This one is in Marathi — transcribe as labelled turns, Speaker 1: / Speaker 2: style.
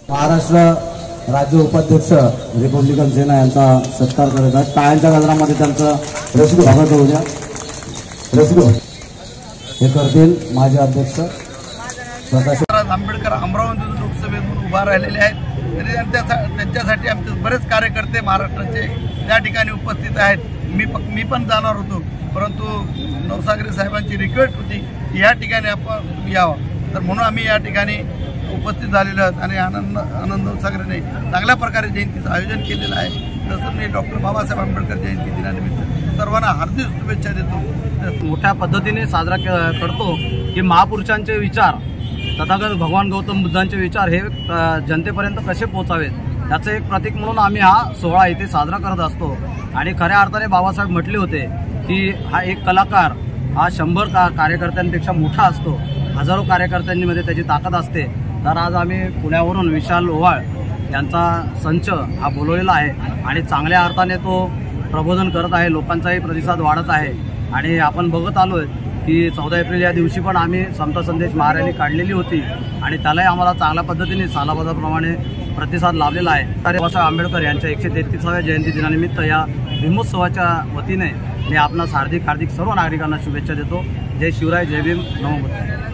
Speaker 1: महाराष्ट्र राज्य उपाध्यक्ष रिपब्लिकन सेना यांचा सत्कार करत आहेत। टाळ्यांच्या गजरामध्ये त्यांचं रसिक स्वागत होऊ द्या। रसिक हे करतील माजी अध्यक्ष प्रकाश
Speaker 2: आंबेडकर अमरावती लोकसभेतून उभा राहिलेले आहेत। तरी त्यांच्यासाठी आमचे बरेच कार्यकर्ते महाराष्ट्राचे या ठिकाणी उपस्थित आहेत। मी पण जाणार होतो, परंतु नवसागरे साहेबांची रिक्वेस्ट होती की या ठिकाणी आपण यावं, तर म्हणून आम्ही या ठिकाणी उपस्थित झालेलो आहोत। आणि आनंद नवसागरेने चांगल्या प्रकारे जयंतीचं आयोजन केलेलं आहे। तसं मी डॉक्टर बाबासाहेब आंबेडकर जयंती दिनानिमित्त सर्वांना हार्दिक शुभेच्छा देतो।
Speaker 3: मोठ्या पद्धतीने साजरा करतो की महापुरुषांचे विचार, तथागत भगवान गौतम बुद्धांचे विचार हे जनतेपर्यंत कसे पोहोचावेत त्याचं एक प्रतीक म्हणून आम्ही हा सोहळा इथे साजरा करत असतो। आणि खऱ्या अर्थाने बाबासाहेब म्हटले होते की हा एक कलाकार हा 100 कार्यकर्त्यांपेक्षा मोठा असतो, हजारो कार्यकर्त्यांमध्ये त्याची ताकद असते। तर आज आम्ही पुण्यावरून विशाल ओवाळ यांचा संच हा बोलवलेला आहे आणि चांगल्या अर्थाने तो प्रबोधन करत आहे, लोकांचाही प्रतिसाद वाढत आहे। आणि आपण बघत आलो आहे की 14 एप्रिल या दिवशी पण आम्ही समता संदेश महारॅली काढलेली होती आणि त्यालाही आम्हाला चांगल्या पद्धतीने सालाबादाप्रमाणे प्रतिसाद लाभलेला आहे। बाबासाहेब आंबेडकर यांच्या 133व्या जयंती दिनानिमित्त या भीमोत्सवाच्या वतीने मी आपणास हार्दिक सर्व नागरिकांना शुभेच्छा देतो। जय शिवराय, जय भीम, नमो बुद्धाय।